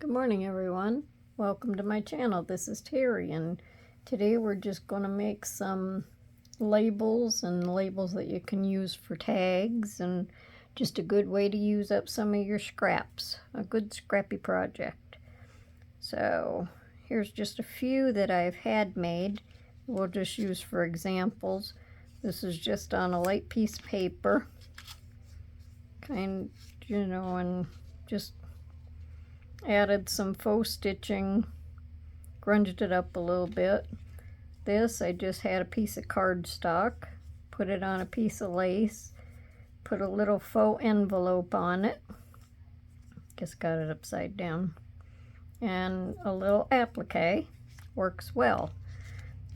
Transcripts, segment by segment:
Good morning, everyone. Welcome to my channel. This is Terry, and today we're just going to make some labels that you can use for tags, and just a good way to use up some of your scraps. A good scrappy project. So here's just a few that I've had made. We'll just use for examples. This is just on a light piece of paper, and just added some faux stitching, grunged it up a little bit. This, I just had a piece of cardstock, put it on a piece of lace, put a little faux envelope on it, just got it upside down, and a little applique. Works well.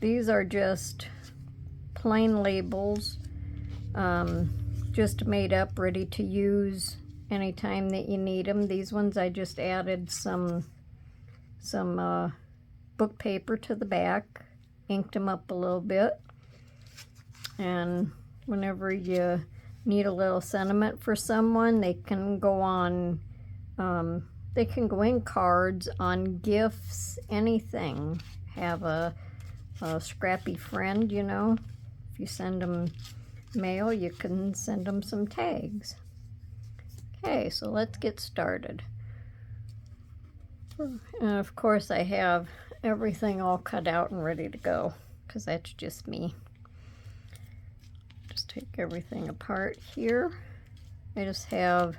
These are just plain labels, just made up, ready to use anytime that you need them. These ones I just added some book paper to the back, inked them up a little bit, and whenever you need a little sentiment for someone, they can go on, they can go in cards, on gifts, anything. Have a scrappy friend, if you send them mail, you can send them some tags. Okay, so let's get started. And of course I have everything all cut out and ready to go, because that's just me. Just take everything apart here. I just have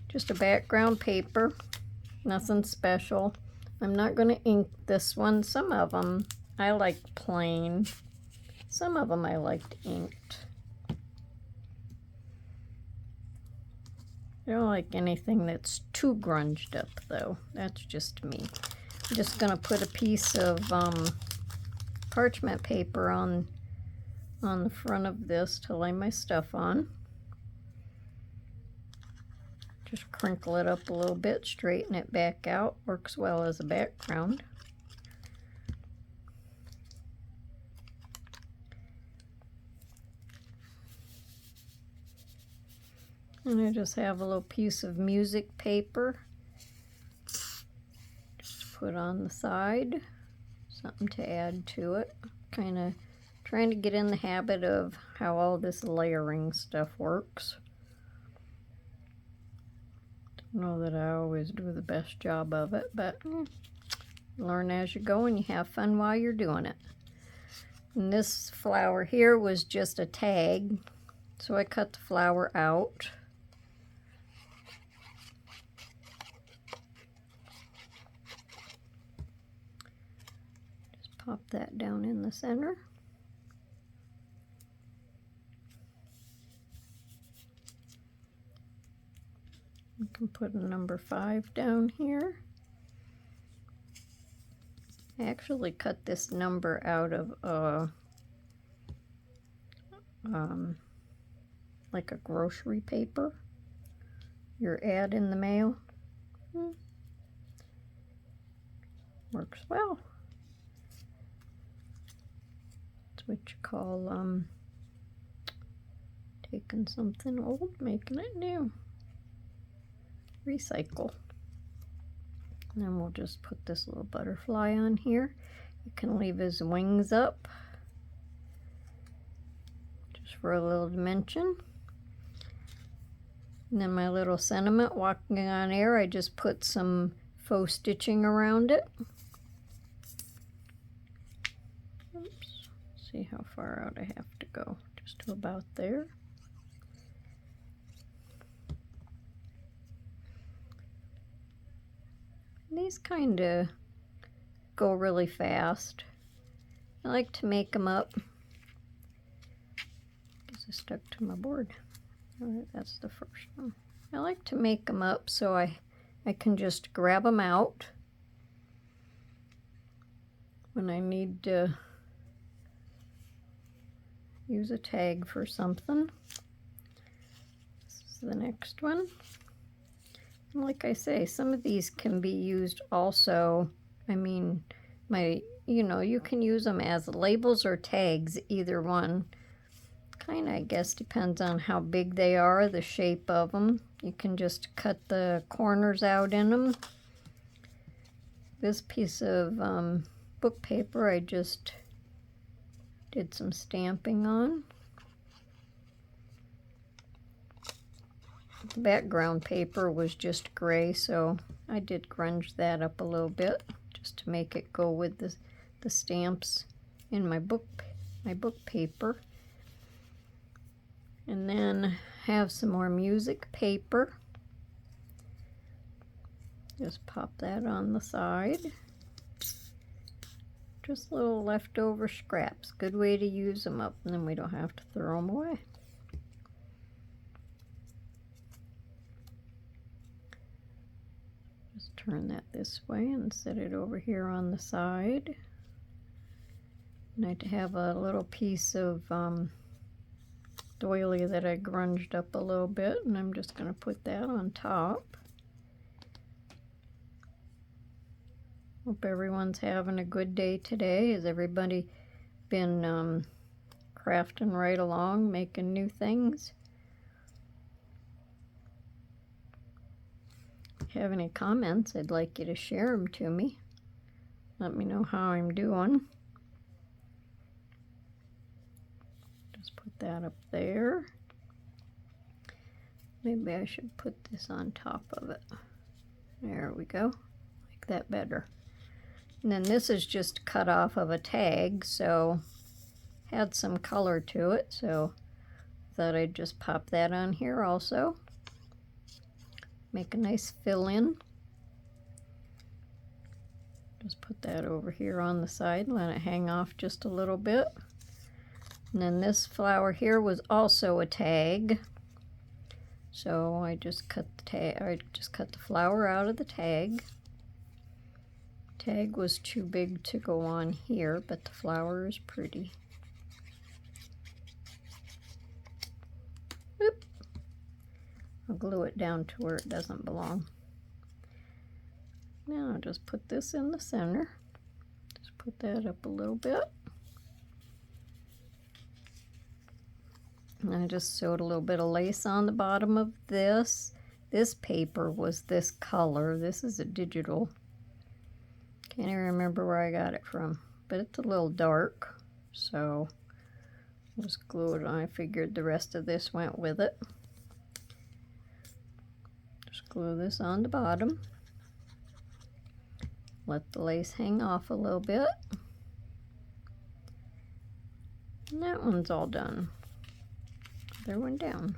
just a background paper, nothing special. I'm not going to ink this one. Some of them I like plain, some of them I liked inked. I don't like anything that's too grunged up, though. That's just me. I'm just going to put a piece of parchment paper on the front of this to lay my stuff on. Just crinkle it up a little bit, straighten it back out. Works well as a background. And I just have a little piece of music paper, just put on the side, something to add to it. Kind of trying to get in the habit of how all this layering stuff works. Don't know that I always do the best job of it, but learn as you go, and you have fun while you're doing it. And this flower here was just a tag, so I cut the flower out. Pop that down in the center. You can put a number 5 down here. I actually cut this number out of like a grocery paper, your ad in the mail. Works well. What you call taking something old, making it new. Recycle. And then we'll just put this little butterfly on here. You can leave his wings up just for a little dimension. And then my little sentiment, walking on air, I just put some faux stitching around it. See how far out I have to go, just to about there. And these kind of go really fast. I like to make them up. Guess I stuck to my board. All right, that's the first one. I like to make them up so I can just grab them out when I need to use a tag for something. This is the next one. And like I say, some of these can be used also. I mean, you can use them as labels or tags, either one. Kind of, I guess, depends on how big they are, the shape of them. You can just cut the corners out in them This piece of book paper I just did some stamping on. The background paper was just gray, so I did grunge that up a little bit just to make it go with the stamps in my book paper. And then have some more music paper. Just pop that on the side. Just little leftover scraps. Good way to use them up, and then we don't have to throw them away. Just turn that this way and set it over here on the side. And I have a little piece of doily that I grunged up a little bit, and I'm just going to put that on top. Hope everyone's having a good day today. Has everybody been crafting right along, making new things? If you have any comments, I'd like you to share them to me. Let me know how I'm doing. Just put that up there. Maybe I should put this on top of it. There we go. Like that better. And then this is just cut off of a tag, so had some color to it, so thought I'd just pop that on here also. Make a nice fill in. Just put that over here on the side, let it hang off just a little bit. And then this flower here was also a tag, so I just cut the flower out of the tag. Tag was too big to go on here, but the flower is pretty. Oop. I'll glue it down to where it doesn't belong. Now I'll just put this in the center. Just put that up a little bit. And I just sewed a little bit of lace on the bottom of this. This paper was this color. This is a digital. Can't even remember where I got it from, but it's a little dark, so I'll just glue it on. I figured the rest of this went with it. Just glue this on the bottom. Let the lace hang off a little bit. And that one's all done. Other one down.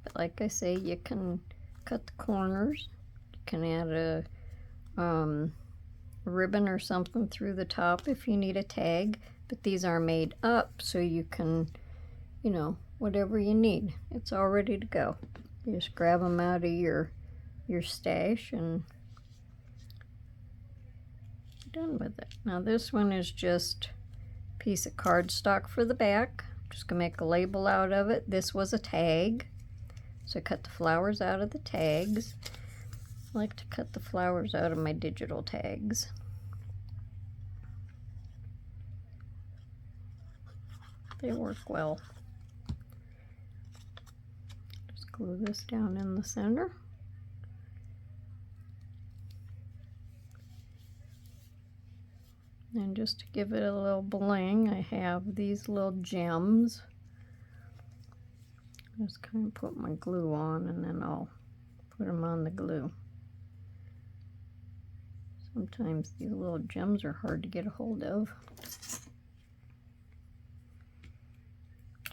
But like I say, you can cut the corners. Can add a ribbon or something through the top if you need a tag, but these are made up so you can, you know, whatever you need, it's all ready to go. You just grab them out of your stash and you're done with it. Now this one is just a piece of cardstock for the back. Just gonna make a label out of it. This was a tag, so I cut the flowers out of the tags. I like to cut the flowers out of my digital tags. They work well. Just glue this down in the center. And just to give it a little bling, I have these little gems. Just kind of put my glue on and then I'll put them on the glue. Sometimes these little gems are hard to get a hold of.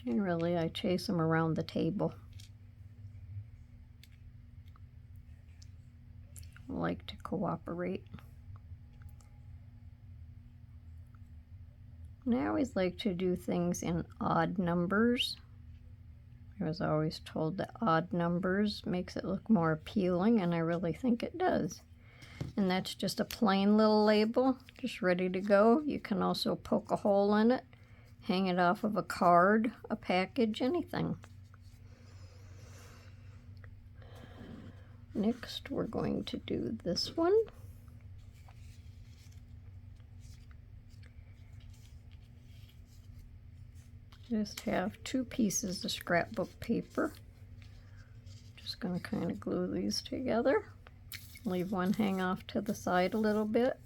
Generally, I chase them around the table. I like to cooperate. And I always like to do things in odd numbers. I was always told that odd numbers makes it look more appealing, and I really think it does. And that's just a plain little label, just ready to go. You can also poke a hole in it, hang it off of a card, a package, anything. Next, we're going to do this one. Just have two pieces of scrapbook paper. Just going to kind of glue these together. Leave one hang off to the side a little bit.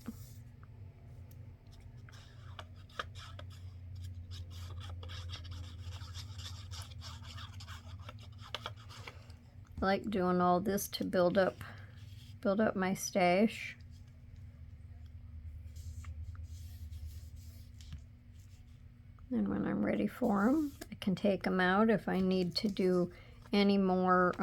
I like doing all this to build up my stash. And when I'm ready for them, I can take them out. If I need to do any more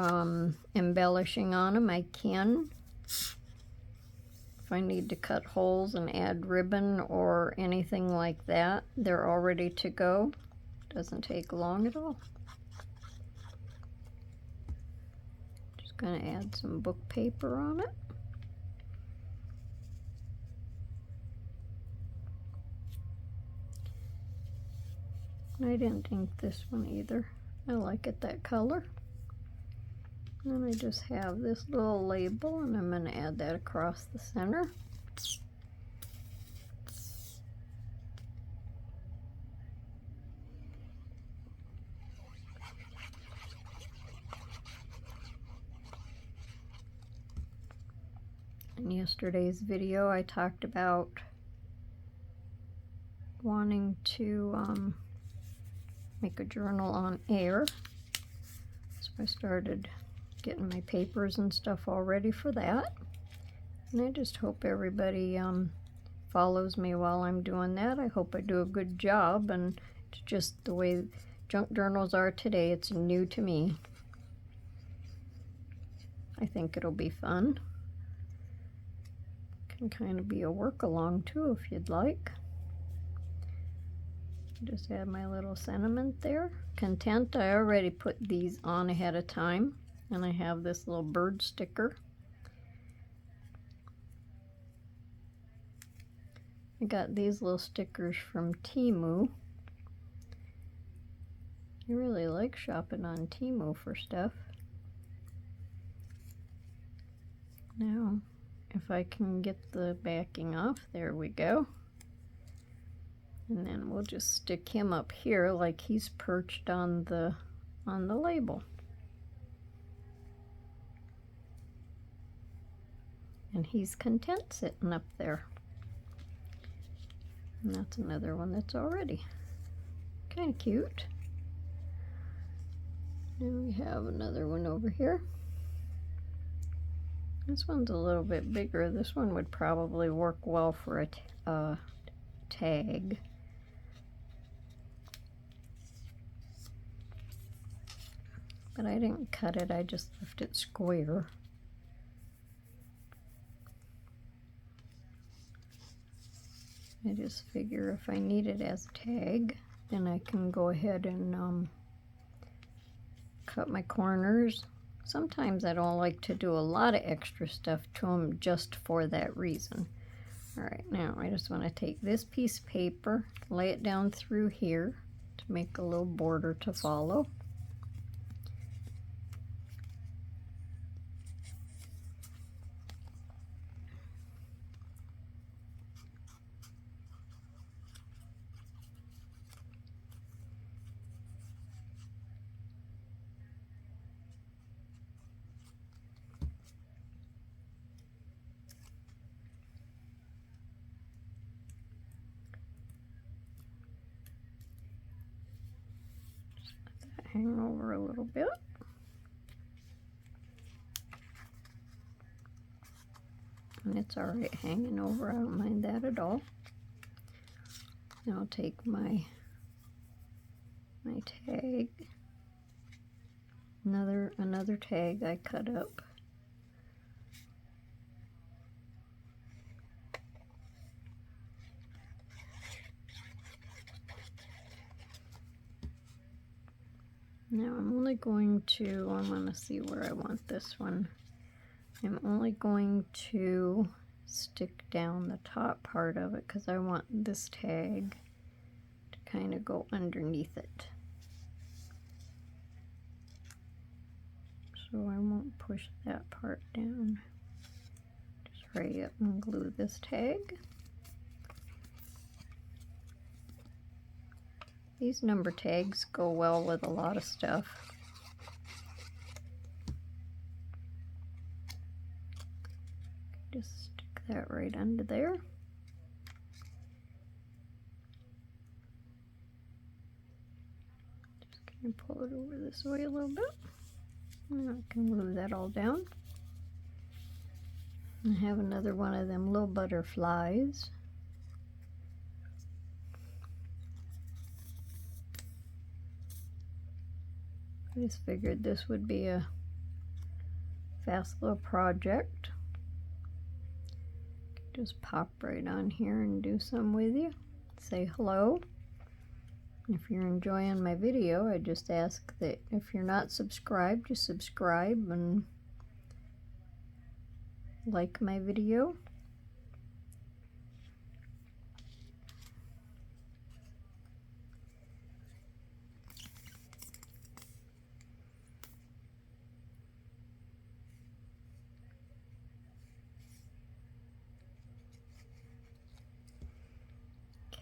embellishing on them, I can. If I need to cut holes and add ribbon or anything like that, they're all ready to go. Doesn't take long at all. Just gonna add some book paper on it. I didn't ink this one either. I like it that color. And I just have this little label, and I'm going to add that across the center. In yesterday's video, I talked about wanting to make a journal on air. So I started getting my papers and stuff all ready for that. And I just hope everybody follows me while I'm doing that. I hope I do a good job, and it's just the way junk journals are today. It's new to me. I think it'll be fun. Can kind of be a work along too if you'd like. Just add my little sentiment there. Content, I already put these on ahead of time, and I have this little bird sticker. I got these little stickers from Temu. I really like shopping on Temu for stuff. Now, if I can get the backing off, there we go. And then we'll just stick him up here like he's perched on the label. And he's content sitting up there. And that's another one that's already kind of cute. And we have another one over here. This one's a little bit bigger. This one would probably work well for a tag. But I didn't cut it, I just left it square. I just figure if I need it as a tag, then I can go ahead and cut my corners. Sometimes I don't like to do a lot of extra stuff to them just for that reason. Alright, now I just want to take this piece of paper, lay it down through here to make a little border to follow. Hang over a little bit. And it's alright hanging over, I don't mind that at all. Now I'll take my tag, another tag I cut up. Now I'm only going to, I want to see where I want this one. I'm only going to stick down the top part of it because I want this tag to kind of go underneath it. So I won't push that part down. Just hurry up and glue this tag. These number tags go well with a lot of stuff. Just stick that right under there. Just gonna pull it over this way a little bit. And I can move that all down. I have another one of them little butterflies. I just figured this would be a fast little project. Just pop right on here and do some with you. Say hello. If you're enjoying my video, I just ask that if you're not subscribed, you subscribe and like my video.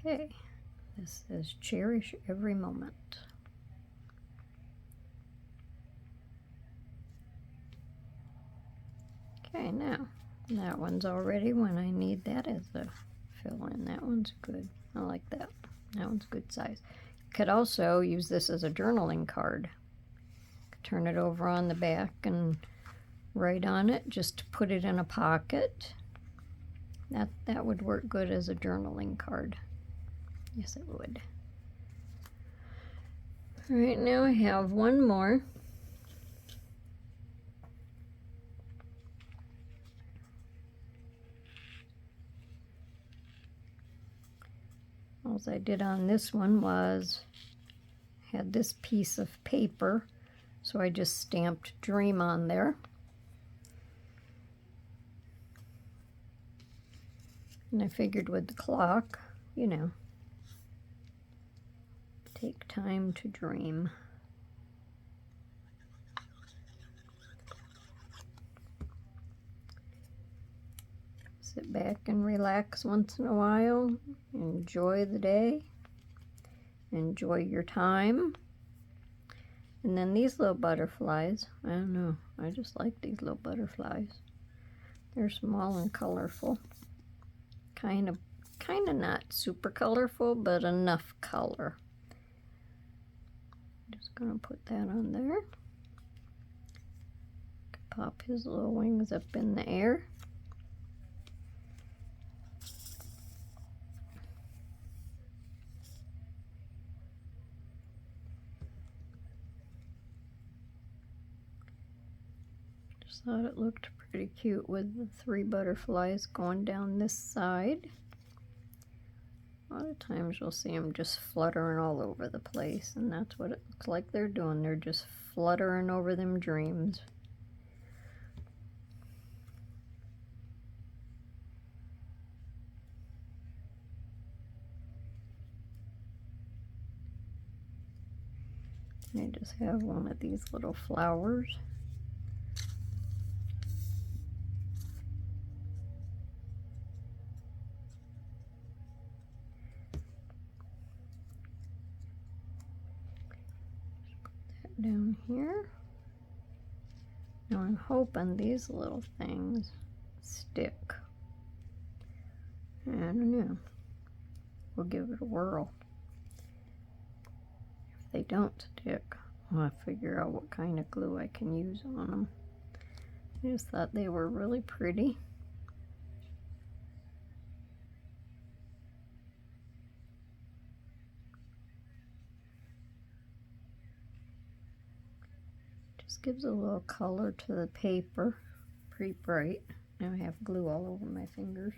Okay, this says cherish every moment. Okay, now that one's all ready when I need that as a fill in. That one's good. I like that. That one's good size. You could also use this as a journaling card. Turn it over on the back and write on it just to put it in a pocket. That would work good as a journaling card. Yes, it would. All right, now I have one more. All I did on this one was had this piece of paper, so I just stamped dream on there. And I figured with the clock, you know, take time to dream. Sit back and relax once in a while. Enjoy the day. Enjoy your time. And then these little butterflies, I don't know, I just like these little butterflies. They're small and colorful. Kind of not super colorful, but enough color. Just gonna put that on there. Pop his little wings up in the air. Just thought it looked pretty cute with the 3 butterflies going down this side. A lot of times you'll see them just fluttering all over the place, and that's what it looks like they're doing. They're just fluttering over them dreams. I just have one of these little flowers. Down here. Now I'm hoping these little things stick. I don't know. We'll give it a whirl. If they don't stick, I'll figure out what kind of glue I can use on them. I just thought they were really pretty. Gives a little color to the paper. Pretty bright. Now I have glue all over my fingers.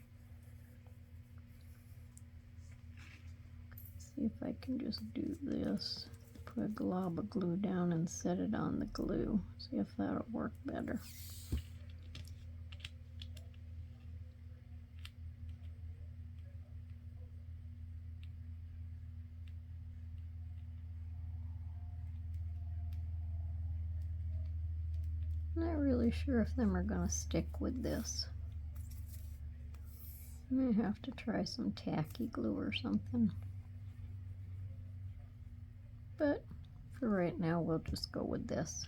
See if I can just do this. Put a glob of glue down and set it on the glue. See if that'll work better. Not really sure if them are going to stick with this. I may have to try some tacky glue or something. But for right now, we'll just go with this.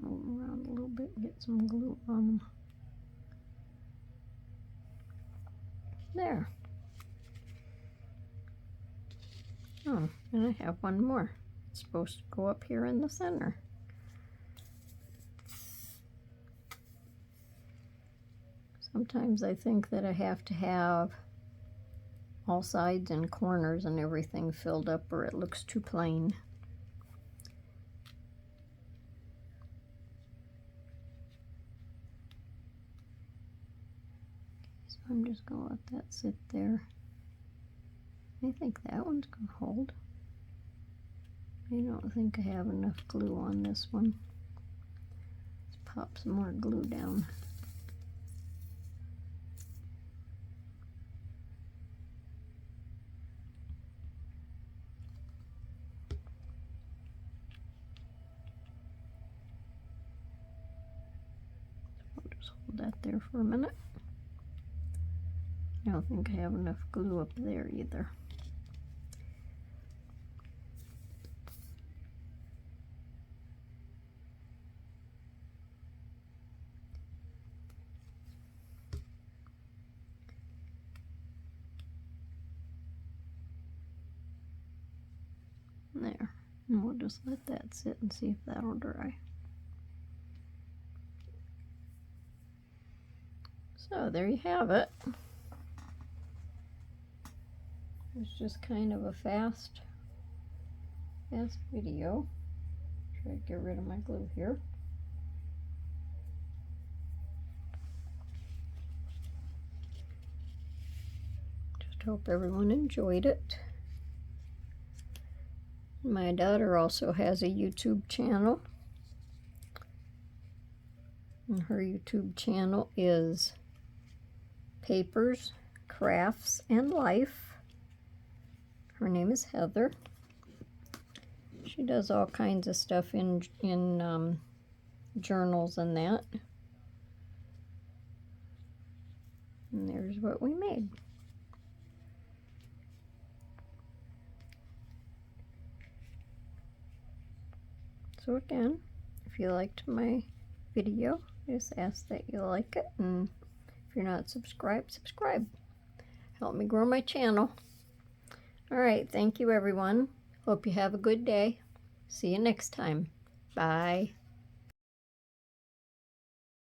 Move them around a little bit and get some glue on them. There. Oh, and I have one more. It's supposed to go up here in the center. Sometimes I think that I have to have all sides and corners and everything filled up or it looks too plain. So I'm just going to let that sit there. I think that one's going to hold. I don't think I have enough glue on this one. Let's pop some more glue down. Hold that there for a minute. I don't think I have enough glue up there either. There. And we'll just let that sit and see if that'll dry. So there you have it. It's just kind of a fast video. Try to get rid of my glue here. Just hope everyone enjoyed it. My daughter also has a YouTube channel. And her YouTube channel is Papers, Crafts, and Life. Her name is Heather. She does all kinds of stuff in journals and that. And there's what we made. So again, if you liked my video, just ask that you like it, and if you're not subscribed, subscribe. Help me grow my channel. Alright, thank you everyone. Hope you have a good day. See you next time. Bye.